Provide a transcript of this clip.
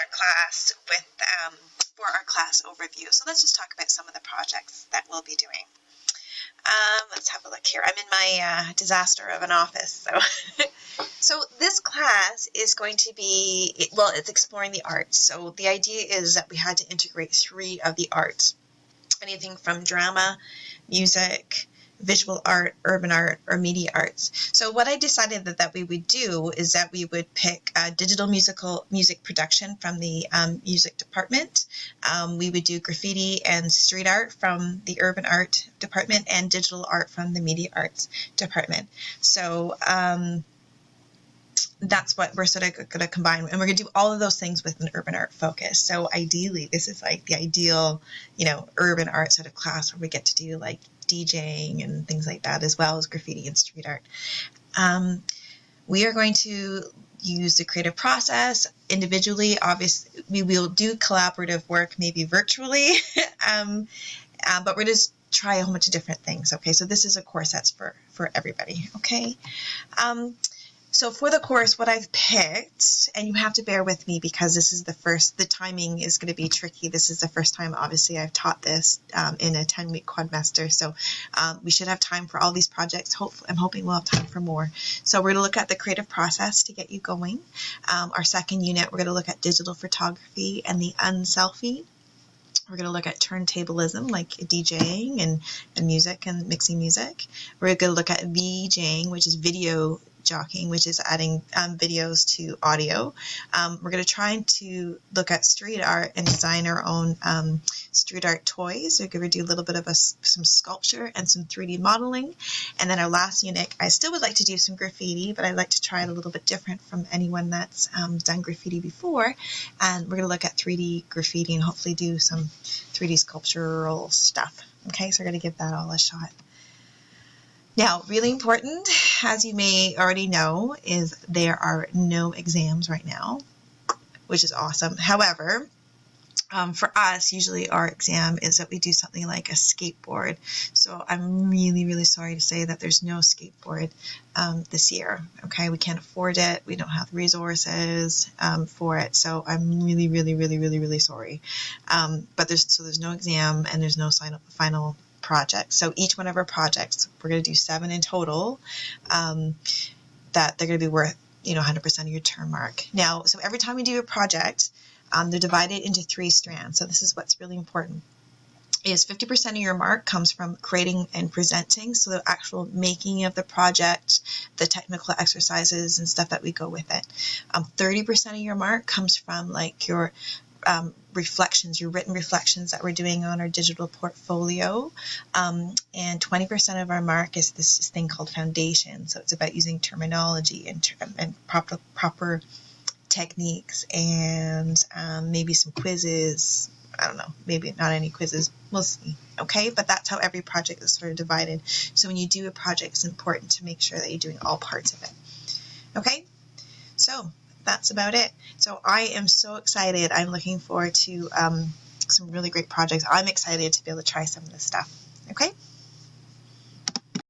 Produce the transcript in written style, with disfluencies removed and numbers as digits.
our class with for our class overview. So let's just talk about some of the projects that we'll be doing. Let's have a look here. I'm in my disaster of an office. So this class is going to be, well, it's exploring the arts. So the idea is that we had to integrate 3 of the arts. Anything from drama, music, visual art, urban art, or media arts. So what I decided that we would do is that we would pick digital music production from the music department. We would do graffiti and street art from the urban art department and digital art from the media arts department. So that's what we're sort of going to combine, and we're going to do all of those things with an urban art focus. So ideally, this is like the ideal, urban art sort of class where we get to do like DJing and things like that, as well as graffiti and street art. We are going to use the creative process individually. Obviously, we will do collaborative work, maybe virtually, but we're just try a whole bunch of different things. Okay, so this is a course that's for everybody. Okay. So for the course, what I've picked, and you have to bear with me because this is the timing is going to be tricky. This is the first time, obviously, I've taught this in a 10-week quadmester. So we should have time for all these projects. I'm hoping we'll have time for more. So we're going to look at the creative process to get you going. Our second unit, we're going to look at digital photography and the unselfie. We're going to look at turntablism, like DJing and music and mixing music. We're going to look at VJing, which is video jockeying, which is adding videos to audio. We're going to try to look at street art and design our own street art toys. We're going to do a little bit of some sculpture and some 3D modeling. And then our last unit, I still would like to do some graffiti, but I'd like to try it a little bit different from anyone that's done graffiti before. And we're going to look at 3D graffiti and hopefully do some 3D sculptural stuff. Okay, so we're going to give that all a shot. Now, really important, as you may already know, is there are no exams right now, which is awesome. However, for us, usually our exam is that we do something like a skateboard. So I'm really, really sorry to say that there's no skateboard this year. Okay, we can't afford it. We don't have the resources for it. So I'm really, really, really, really, really sorry. But there's no exam and there's no final project. So each one of our projects, we're going to do 7 in total, that they're going to be worth 100% of your term mark. Now, so every time we do a project, they're divided into 3 strands. So this is what's really important. Is 50% of your mark comes from creating and presenting, so the actual making of the project, the technical exercises and stuff that we go with it. 30% of your mark comes from like your reflections, your written reflections that we're doing on our digital portfolio, and 20% of our mark is this thing called foundation. So it's about using terminology and proper techniques and maybe some quizzes. I don't know, maybe not any quizzes, we'll see. Okay, but that's how every project is sort of divided. So when you do a project, it's important to make sure that you're doing all parts of it. Okay, so that's about it. So I am so excited. I'm looking forward to some really great projects. I'm excited to be able to try some of this stuff. Okay.